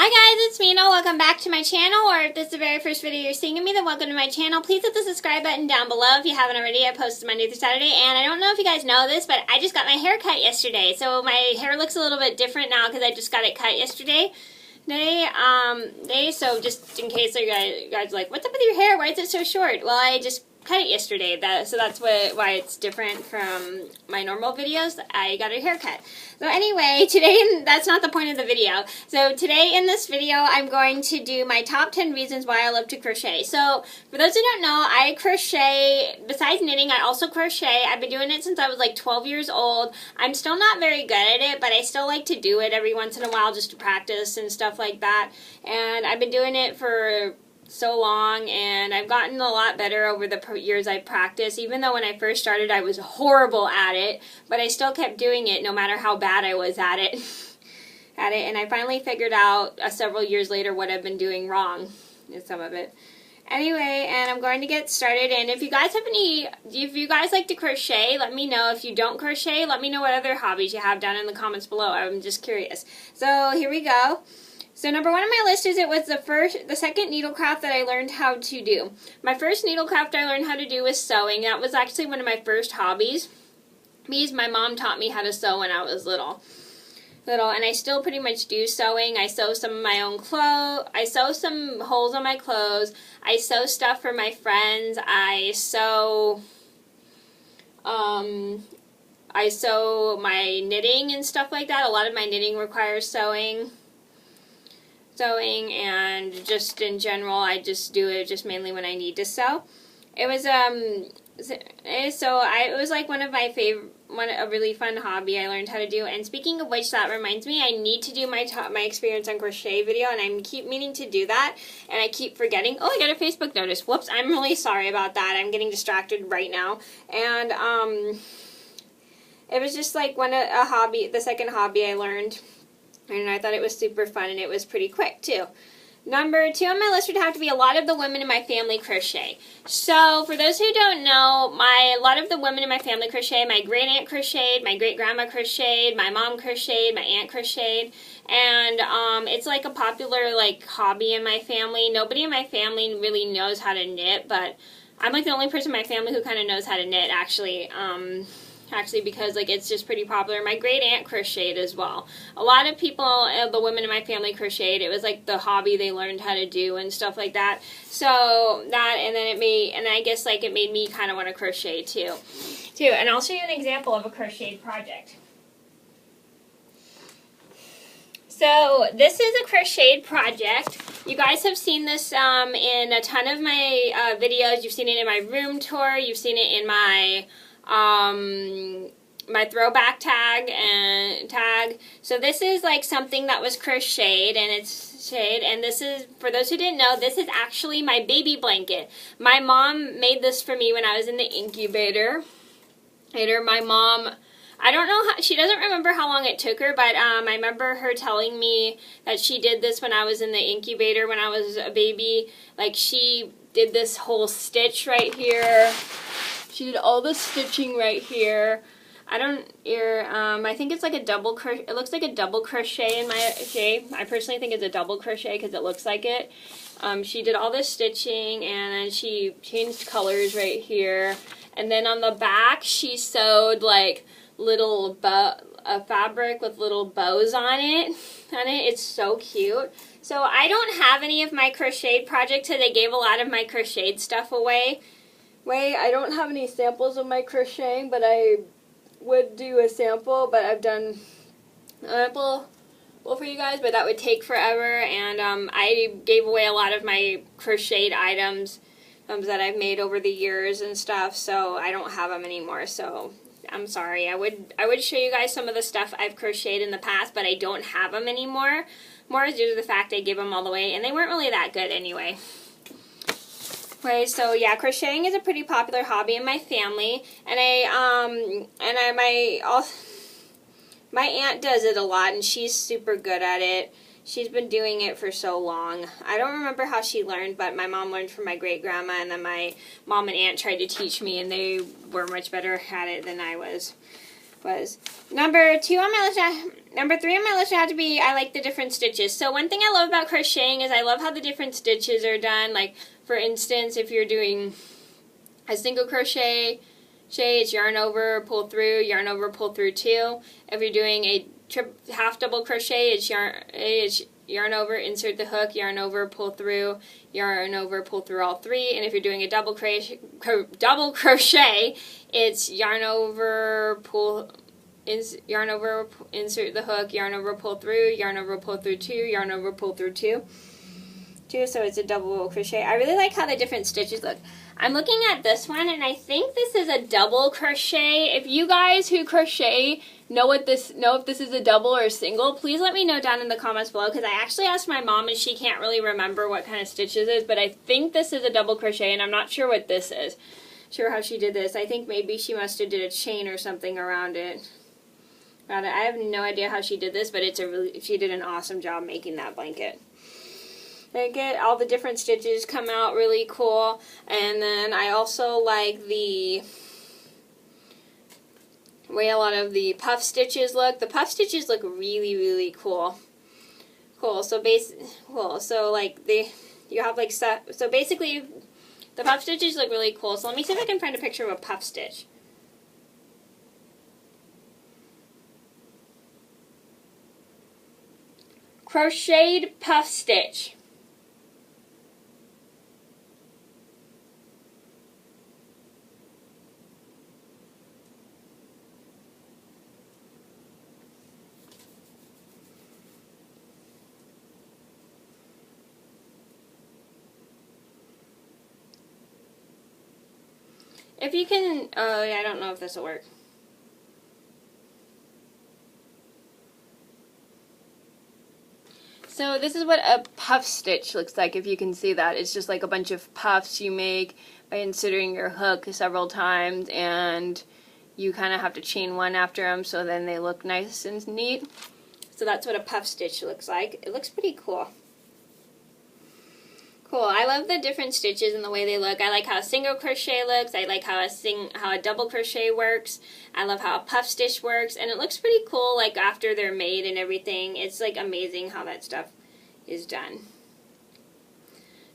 Hi guys, it's Mena. Welcome back to my channel, or if this is the very first video you're seeing of me, then welcome to my channel. Please hit the subscribe button down below if you haven't already. I post Monday through Saturday, and I don't know if you guys know this, but I just got my hair cut yesterday. So my hair looks a little bit different now because I just got it cut yesterday. So just in case you guys are like, what's up with your hair? Why is it so short? Well, I just cut it yesterday, so that's why it's different from my normal videos. I got a haircut. So anyway, today, that's not the point of the video. So today in this video, I'm going to do my top 10 reasons why I love to crochet. So for those who don't know, I crochet, besides knitting, I also crochet. I've been doing it since I was like 12 years old. I'm still not very good at it, but I still like to do it every once in a while just to practice and stuff like that. And I've been doing it for so long, and I've gotten a lot better over the years I've practiced, even though when I first started I was horrible at it, but I still kept doing it no matter how bad I was at it. And I finally figured out several years later what I've been doing wrong in some of it. Anyway, and I'm going to get started, and if you guys like to crochet, let me know. If you don't crochet, let me know what other hobbies you have down in the comments below. I'm just curious. So here we go. So number one on my list is the second needlecraft that I learned how to do. My first needlecraft I learned how to do was sewing. That was actually one of my first hobbies. My mom taught me how to sew when I was little, and I still pretty much do sewing. I sew some of my own clothes. I sew some holes on my clothes. I sew stuff for my friends. I sew my knitting and stuff like that. A lot of my knitting requires sewing, and just in general, I just do it just mainly when I need to sew. It was it was like one of my a really fun hobby I learned how to do. And speaking of which, that reminds me, I need to do my experience on crochet video, and I keep meaning to do that, and I keep forgetting. Oh, I got a Facebook notice. Whoops, I'm really sorry about that. I'm getting distracted right now. And it was just like the second hobby I learned. And I thought it was super fun, and it was pretty quick too. Number two on my list would have to be a lot of the women in my family crochet. So for those who don't know, a lot of the women in my family crochet. My great aunt crocheted, my great grandma crocheted, my mom crocheted, my aunt crocheted, and it's like a popular hobby in my family. Nobody in my family really knows how to knit, but I'm like the only person in my family who kind of knows how to knit actually. Because it's just pretty popular. My great aunt crocheted as well. A lot of people, the women in my family crocheted. It was like the hobby they learned how to do and stuff like that. So that, and then I guess it made me kind of want to crochet too. And I'll show you an example of a crocheted project. So this is a crocheted project. You guys have seen this in a ton of my videos. You've seen it in my room tour. You've seen it in my my throwback tag. So this is like something that was crocheted, and this is, for those who didn't know, this is actually my baby blanket. My mom made this for me when I was in the incubator. My mom, I don't know how, she doesn't remember how long it took her, but I remember her telling me that she did this when I was in the incubator when I was a baby. She did this whole stitch right here. She did all the stitching right here. I think it's like a double crochet. It looks like a double crochet in my shape. I personally think it's a double crochet because it looks like it. She did all this stitching, and then she changed colors right here. And then on the back, she sewed little fabric with little bows on it. It's so cute. So I don't have any of my crocheted projects, so they gave a lot of my crocheted stuff away. I don't have any samples of my crocheting, but I would do a sample, but I've done a sample for you guys, but that would take forever, and I gave away a lot of my crocheted items that I've made over the years and stuff, so I don't have them anymore, so I'm sorry. I would show you guys some of the stuff I've crocheted in the past, but I don't have them anymore, more due to the fact I gave them all away, and they weren't really that good anyway. So yeah, crocheting is a pretty popular hobby in my family, and my aunt does it a lot, and she's super good at it. She's been doing it for so long. I don't remember how she learned, but my mom learned from my great grandma, and then my mom and aunt tried to teach me, and they were much better at it than I was. was. Number 3 on my list had to be, I like the different stitches. So one thing I love about crocheting is I love how the different stitches are done. Like, for instance, if you're doing a single crochet, it's yarn over, pull through, yarn over, pull through 2. If you're doing a half double crochet, it's yarn over, insert the hook, yarn over, pull through, yarn over, pull through all 3. And if you're doing a double crochet, it's yarn over, yarn over, insert the hook, yarn over, pull through, yarn over, pull through 2, yarn over, pull through 2. So it's a double crochet. I really like how the different stitches look. I'm looking at this one, and I think this is a double crochet. If you guys who crochet know if this is a double or a single, please let me know down in the comments below, because I actually asked my mom and she can't really remember what kind of stitches it is, but I think this is a double crochet, and I'm not sure what this is. Sure how she did this. I think maybe she must have did a chain or something around it. I have no idea how she did this, but she did an awesome job making that blanket. All the different stitches come out really cool, and then I also like the way a lot of the puff stitches look. The puff stitches look really, really cool. So basically the puff stitches look really cool. So let me see if I can find a picture of a puff stitch. Crocheted puff stitch. If you can, I don't know if this will work. So this is what a puff stitch looks like, if you can see that. It's just like a bunch of puffs you make by inserting your hook several times, and you kind of have to chain one after them so then they look nice and neat. So that's what a puff stitch looks like. It looks pretty cool. I love the different stitches and the way they look. I like how a single crochet looks. I like how a double crochet works. I love how a puff stitch works, and it looks pretty cool like after they're made and everything. It's like amazing how that stuff is done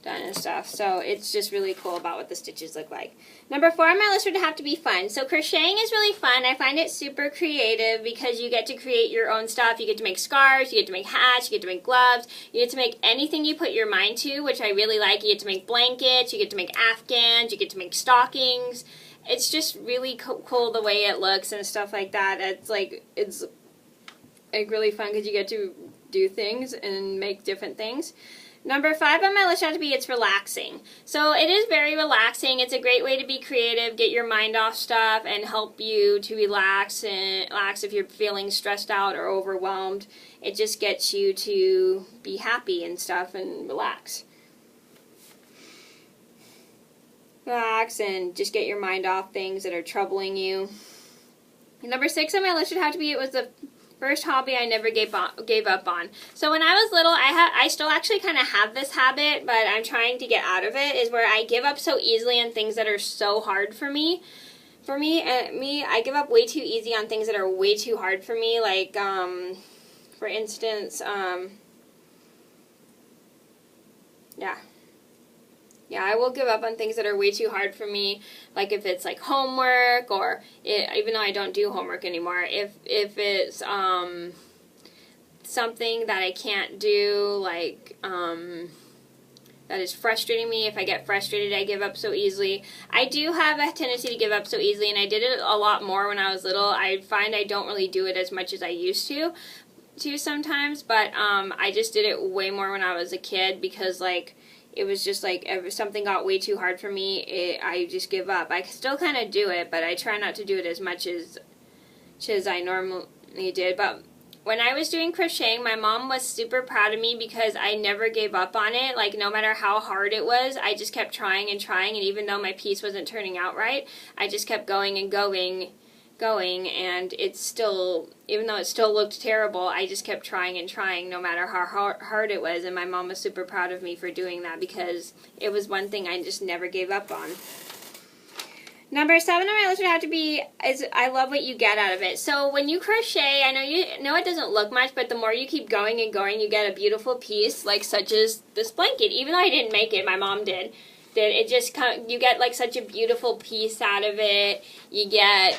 and stuff. So it's just really cool about what the stitches look like. Number 4 on my list would have to be fun. So crocheting is really fun. I find it super creative because you get to create your own stuff. You get to make scarves, you get to make hats, you get to make gloves, you get to make anything you put your mind to, which I really like. You get to make blankets, you get to make afghans, you get to make stockings. It's just really cool the way it looks and stuff like that. It's like really fun because you get to do things and make different things. Number 5 on my list had to be it's relaxing. So it is very relaxing. It's a great way to be creative, get your mind off stuff, and help you to relax if you're feeling stressed out or overwhelmed. It just gets you to be happy and stuff and relax. Relax and just get your mind off things that are troubling you. And number 6 on my list would have to be it was the first hobby I never gave up on. So when I was little, I still actually kind of have this habit, but I'm trying to get out of it, is where I give up so easily on things that are so hard for me. I give up way too easy on things that are way too hard for me. Like, for instance, Yeah, I will give up on things that are way too hard for me, like if it's like homework, or even though I don't do homework anymore, if it's something that I can't do, like that is frustrating me. If I get frustrated, I give up so easily. I do have a tendency to give up so easily, and I did it a lot more when I was little. I find I don't really do it as much as I used to sometimes, but I just did it way more when I was a kid, because like it was just like if something got way too hard for me, I just give up. I still kind of do it, but I try not to do it as much as I normally did. But when I was doing crocheting, my mom was super proud of me because I never gave up on it. Like, no matter how hard it was, I just kept trying and trying, and even though my piece wasn't turning out right, I just kept going and going, and it's still, even though it still looked terrible, I just kept trying and trying no matter how hard it was, and my mom was super proud of me for doing that because it was one thing I just never gave up on. Number 7 on my list would have to be is I love what you get out of it. So when you crochet, I know it doesn't look much, but the more you keep going and going, you get a beautiful piece, like such as this blanket. Even though I didn't make it, my mom did. It just you get like such a beautiful piece out of it. You get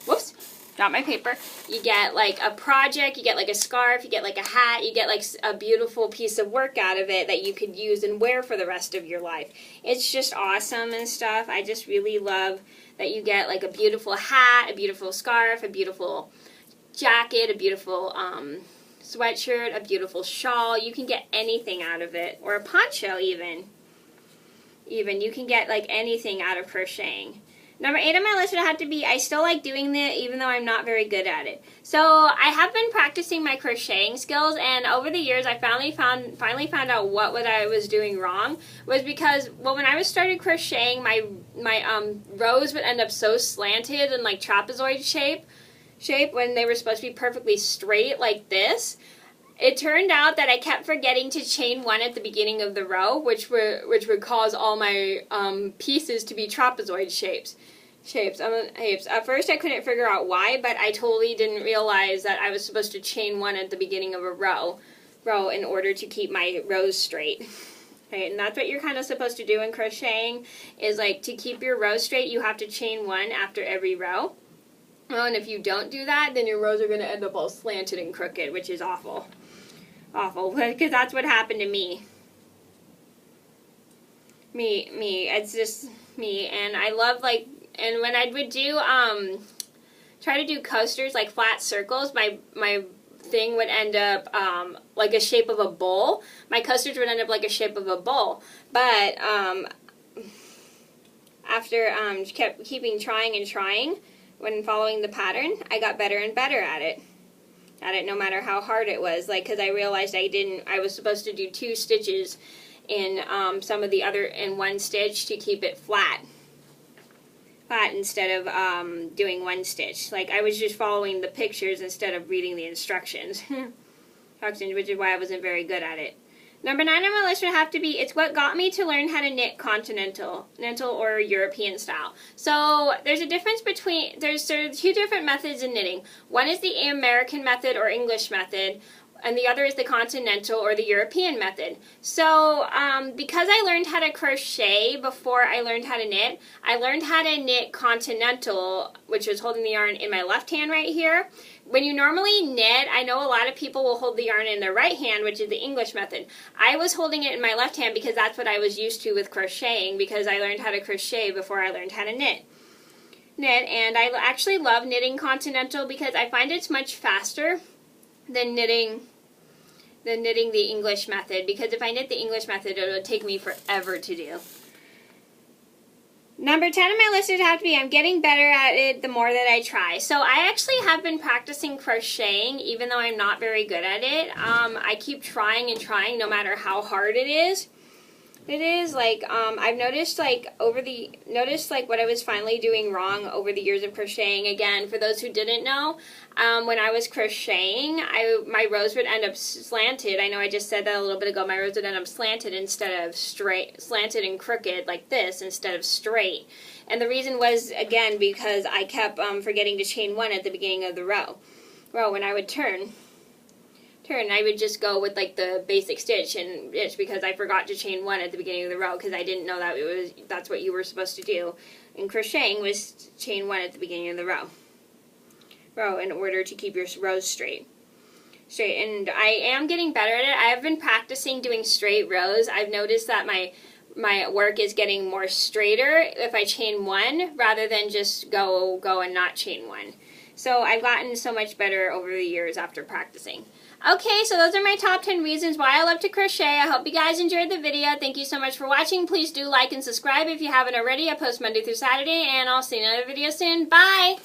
whoops, not my paper. You get like a project, you get like a scarf, you get like a hat, you get like a beautiful piece of work out of it that you could use and wear for the rest of your life. It's just awesome and stuff. I just really love that you get like a beautiful hat, a beautiful scarf, a beautiful jacket, a beautiful sweatshirt, a beautiful shawl. You can get anything out of it, or a poncho even. You can get like anything out of crocheting. Number 8 on my list would have to be, I still like doing it even though I'm not very good at it. So I have been practicing my crocheting skills, and over the years I finally found out what I was doing wrong. Was because, well, when I was started crocheting, my rows would end up so slanted and like trapezoid shape when they were supposed to be perfectly straight like this. It turned out that I kept forgetting to chain 1 at the beginning of the row, which would cause all my pieces to be trapezoid shapes. At first I couldn't figure out why, but I totally didn't realize that I was supposed to chain 1 at the beginning of a row in order to keep my rows straight. Right, and that's what you're kind of supposed to do in crocheting, is like to keep your rows straight, you have to chain 1 after every row. Oh, and if you don't do that, then your rows are going to end up all slanted and crooked, which is awful. Awful, because that's what happened to me. It's just me, and I love, like, and when I would do, try to do coasters, like flat circles, my thing would end up, like a shape of a bowl. My coasters would end up like a shape of a bowl, but, after, keeping trying and trying, when following the pattern, I got better and better at it. No matter how hard it was, like, because I realized I was supposed to do 2 stitches in in 1 stitch to keep it flat instead of doing 1 stitch. Like, I was just following the pictures instead of reading the instructions, which is why I wasn't very good at it. Number 9 on my list would have to be, it's what got me to learn how to knit continental or European style. So there's a difference between, there's 2 different methods in knitting. One is the American method or English method, and the other is the continental or the European method. So because I learned how to crochet before I learned how to knit, I learned how to knit continental, which was holding the yarn in my left hand right here. When you normally knit, I know a lot of people will hold the yarn in their right hand, which is the English method. I was holding it in my left hand because that's what I was used to with crocheting, because I learned how to crochet before I learned how to knit. And I actually love knitting continental because I find it's much faster than knitting the English method, because if I knit the English method, it would take me forever to do. Number 10 on my list would have to be, I'm getting better at it the more that I try. So I actually have been practicing crocheting even though I'm not very good at it. I keep trying and trying no matter how hard it is. Like, I've noticed like what I was finally doing wrong over the years of crocheting. Again, for those who didn't know, when I was crocheting, my rows would end up slanted. I know I just said that a little bit ago. My rows would end up slanted instead of straight, slanted and crooked like this instead of straight. And the reason was, again, because I kept forgetting to chain 1 at the beginning of the row. When I would turn, I would just go with like the basic stitch and itch because I forgot to chain 1 at the beginning of the row, because I didn't know that that's what you were supposed to do in crocheting, was chain 1 at the beginning of the row in order to keep your rows straight. And I am getting better at it. I have been practicing doing straight rows. I've noticed that my work is getting more straighter if I chain 1 rather than just go and not chain 1. So I've gotten so much better over the years after practicing. Okay, so those are my top 10 reasons why I love to crochet. I hope you guys enjoyed the video. Thank you so much for watching. Please do like and subscribe if you haven't already. I post Monday through Saturday, and I'll see you in another video soon. Bye!